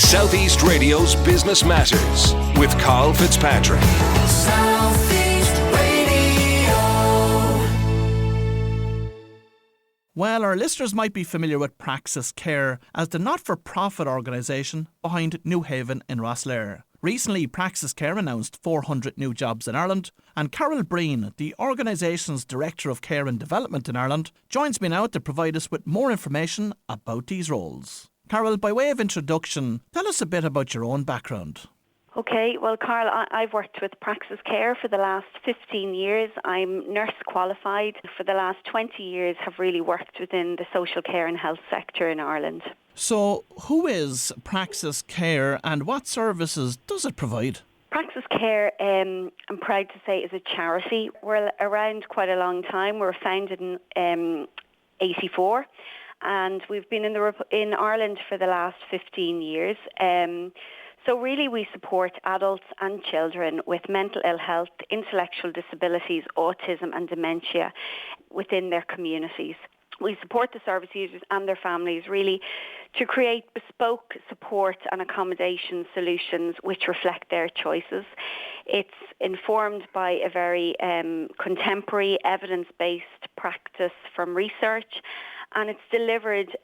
South East Radio's Business Matters with Carl Fitzpatrick. South East Radio. Well, our listeners might be familiar with Praxis Care as the not-for-profit organisation behind New Haven in Rosslare. Recently, Praxis Care announced 400 new jobs in Ireland, and Carol Breen, the organisation's Director of Care and Development in Ireland, joins me now to provide us with more information about these roles. Carol, by way of introduction, tell us a bit about your own background. Okay, well, Carl, I've worked with Praxis Care for the last 15 years. I'm nurse qualified. For the last 20 years, have really worked within the social care and health sector in Ireland. So, who is Praxis Care and what services does it provide? Praxis Care, I'm proud to say, is a charity. We're around quite a long time. We were founded in 1984, and we've been in Ireland for the last 15 years. So really we support adults and children with mental ill health, intellectual disabilities, autism and dementia within their communities. We support the service users and their families really to create bespoke support and accommodation solutions which reflect their choices. It's informed by a very contemporary, evidence-based practice from research, and it's delivered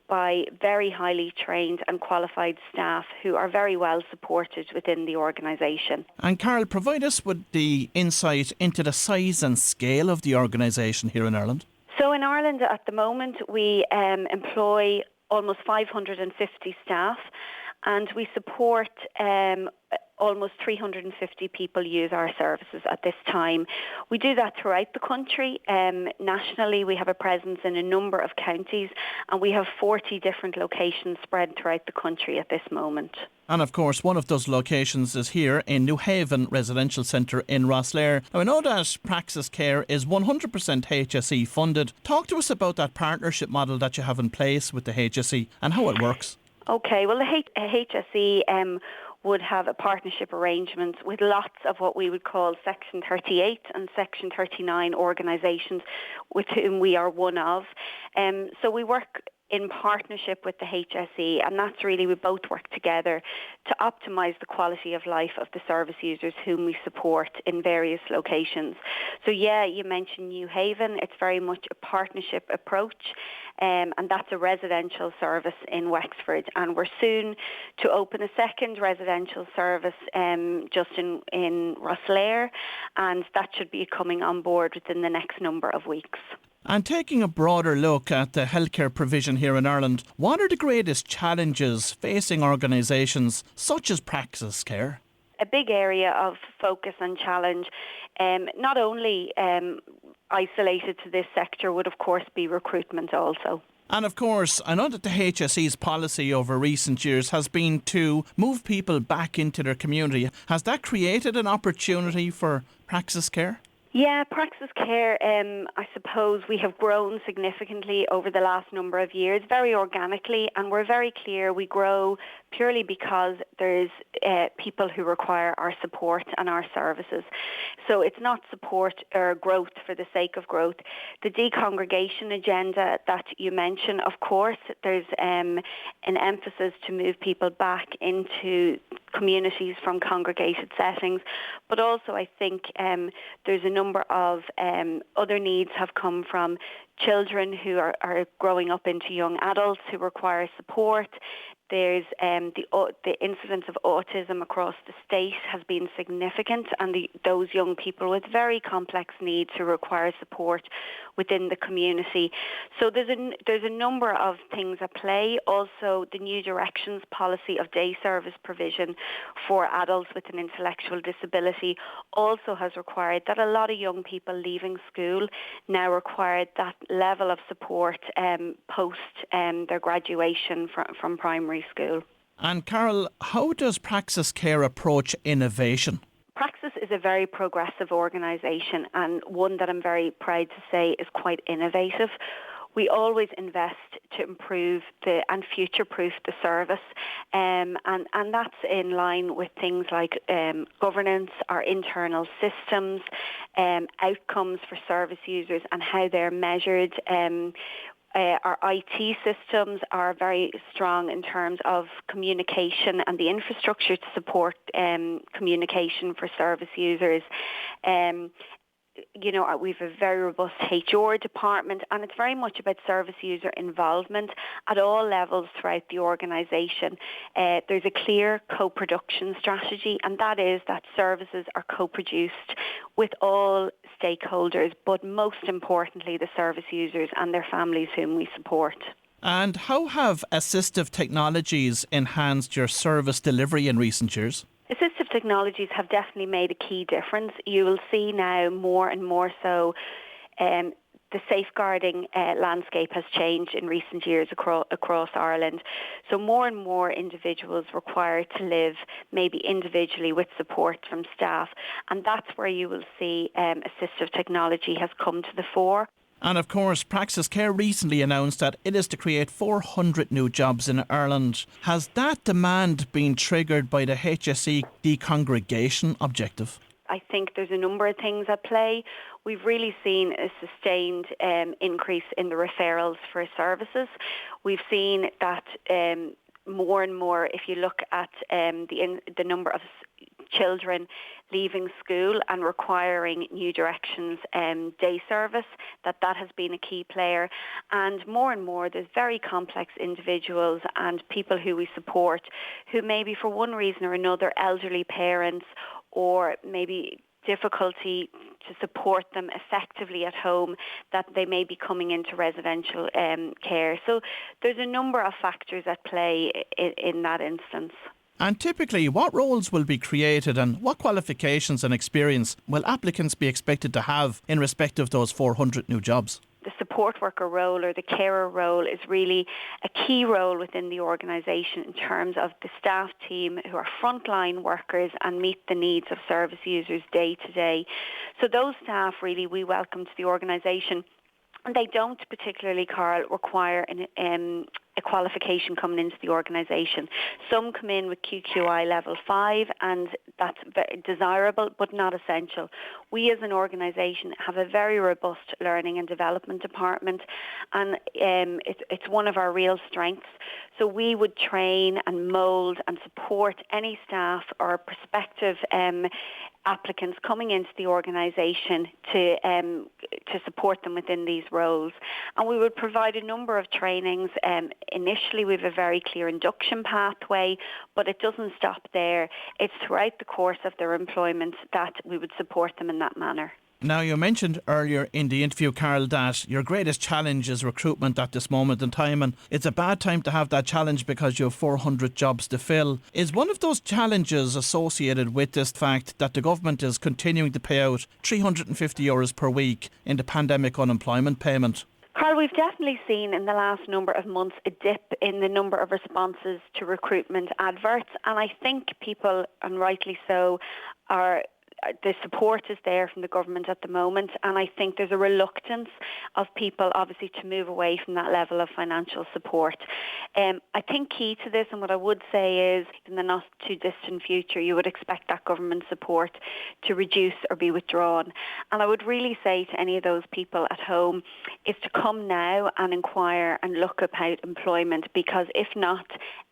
by very highly trained and qualified staff who are very well supported within the organisation. And Carol, provide us with the insight into the size and scale of the organisation here in Ireland. So in Ireland at the moment we employ almost 550 staff, and we support almost 350 people use our services at this time. We do that throughout the country. Nationally, we have a presence in a number of counties, and we have 40 different locations spread throughout the country at this moment. And of course, one of those locations is here in New Haven Residential Centre in Rosslare. Now, I know that Praxis Care is 100% HSE funded. Talk to us about that partnership model that you have in place with the HSE and how it works. Okay, well, the HSE would have a partnership arrangement with lots of what we would call Section 38 and Section 39 organisations with whom we are one of. So we work in partnership with the HSE, and that's really, we both work together to optimise the quality of life of the service users whom we support in various locations. So yeah, you mentioned New Haven. It's very much a partnership approach, and that's a residential service in Wexford, and we're soon to open a second residential service just in Rosslare, and that should be coming on board within the next number of weeks. And taking a broader look at the healthcare provision here in Ireland, what are the greatest challenges facing organisations such as Praxis Care? A big area of focus and challenge, not only isolated to this sector, would of course be recruitment also. And of course, I know that the HSE's policy over recent years has been to move people back into their community. Has that created an opportunity for Praxis Care? Yeah, Praxis Care, I suppose we have grown significantly over the last number of years, very organically, and we're very clear we grow purely because there's people who require our support and our services. So it's not support or growth for the sake of growth. The decongregation agenda that you mentioned, of course, there's an emphasis to move people back into communities from congregated settings, but also I think there's a number of other needs have come from children who are growing up into young adults who require support. There's the incidence of autism across the state has been significant, and those young people with very complex needs who require support within the community. So there's a number of things at play. Also, the new directions policy of day service provision for adults with an intellectual disability also has required that a lot of young people leaving school now require that level of support post their graduation from primary school. And Carol, how does Praxis Care approach innovation? Praxis is a very progressive organisation, and one that I'm very proud to say is quite innovative. We always invest to improve and future-proof the service, and that's in line with things like governance, our internal systems, outcomes for service users and how they're measured. Our IT systems are very strong in terms of communication and the infrastructure to support communication for service users. We've a very robust HR department, and it's very much about service user involvement at all levels throughout the organisation. There's a clear co-production strategy, and that is that services are co-produced with all stakeholders, but most importantly the service users and their families whom we support. And how have assistive technologies enhanced your service delivery in recent years? Assistive technologies have definitely made a key difference. You will see now more and more so the safeguarding landscape has changed in recent years across Ireland. So more and more individuals required to live maybe individually with support from staff. And that's where you will see assistive technology has come to the fore. And of course, Praxis Care recently announced that it is to create 400 new jobs in Ireland. Has that demand been triggered by the HSE decongregation objective? I think there's a number of things at play. We've really seen a sustained increase in the referrals for services. We've seen that more and more, if you look at the number of children leaving school and requiring new directions day service, that has been a key player. And more there's very complex individuals and people who we support who maybe for one reason or another, elderly parents or maybe difficulty to support them effectively at home, that they may be coming into residential care. So there's a number of factors at play in that instance. And typically, what roles will be created and what qualifications and experience will applicants be expected to have in respect of those 400 new jobs? The support worker role or the carer role is really a key role within the organisation in terms of the staff team who are frontline workers and meet the needs of service users day to day. So those staff really we welcome to the organisation. And they don't particularly, Carl, require a qualification coming into the organisation. Some come in with QQI level 5 and that's very desirable but not essential. We as an organisation have a very robust learning and development department, and it's one of our real strengths. So we would train and mould and support any staff or prospective applicants coming into the organisation to support them within these roles. And we would provide a number of trainings. Initially, we have a very clear induction pathway, but it doesn't stop there. It's throughout the course of their employment that we would support them in that manner. Now, you mentioned earlier in the interview, Carol, that your greatest challenge is recruitment at this moment in time, and it's a bad time to have that challenge because you have 400 jobs to fill. Is one of those challenges associated with this fact that the government is continuing to pay out €350 per week in the pandemic unemployment payment? Carl, we've definitely seen in the last number of months a dip in the number of responses to recruitment adverts, and I think people, and rightly so, the support is there from the government at the moment, and I think there's a reluctance of people obviously to move away from that level of financial support. I think key to this, and what I would say is in the not too distant future you would expect that government support to reduce or be withdrawn. And I would really say to any of those people at home is to come now and inquire and look about employment, because if not,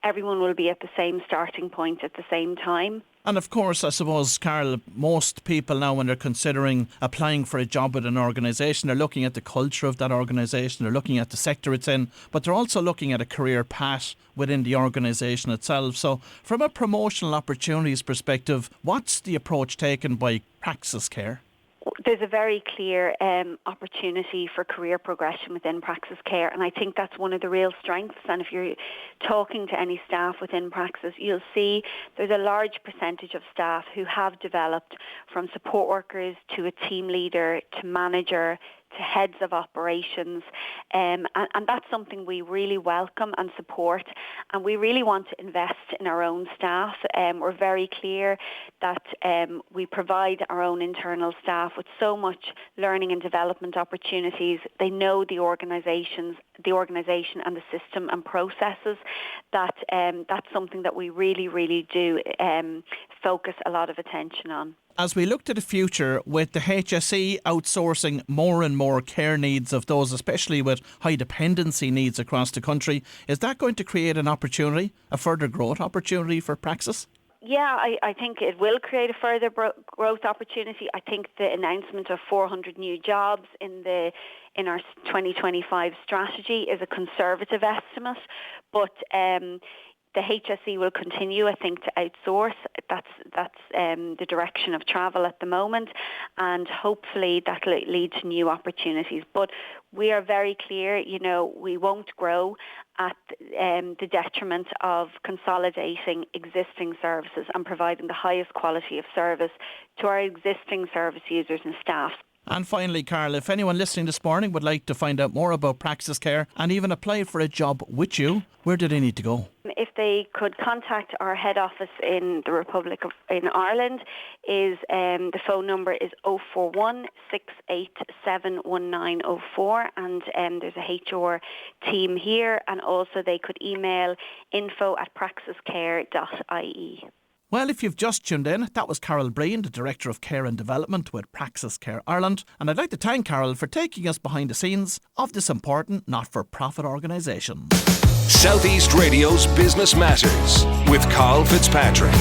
everyone will be at the same starting point at the same time. And of course, I suppose, Carol, most people now when they're considering applying for a job with an organisation, they're looking at the culture of that organisation, they're looking at the sector it's in, but they're also looking at a career path within the organisation itself. So from a promotional opportunities perspective, what's the approach taken by Praxis Care? There's a very clear opportunity for career progression within Praxis Care, and I think that's one of the real strengths. And if you're talking to any staff within Praxis, you'll see there's a large percentage of staff who have developed from support workers to a team leader to manager to heads of operations, and that's something we really welcome and support, and we really want to invest in our own staff. We're very clear that we provide our own internal staff with so much learning and development opportunities. They know the organisation and the system and processes, that that's something that we really do focus a lot of attention on. As we look to the future, with the HSE outsourcing more and more care needs of those, especially with high dependency needs across the country, is that going to create an opportunity, a further growth opportunity for Praxis? Yeah, I think it will create a further growth opportunity. I think the announcement of 400 new jobs in our 2025 strategy is a conservative estimate, but the HSE will continue, I think, to outsource. That's the direction of travel at the moment, and hopefully that will lead to new opportunities. But we are very clear, we won't grow at the detriment of consolidating existing services and providing the highest quality of service to our existing service users and staff. And finally, Carol, if anyone listening this morning would like to find out more about Praxis Care and even apply for a job with you, where do they need to go? If they could contact our head office in the Republic of Ireland, the phone number is 041 687 1904, and there's a HR team here, and also they could email info@praxiscare.ie. Well, if you've just tuned in, that was Carol Breen, the Director of Care and Development with Praxis Care Ireland. And I'd like to thank Carol for taking us behind the scenes of this important not-for-profit organisation. Southeast Radio's Business Matters with Carl Fitzpatrick.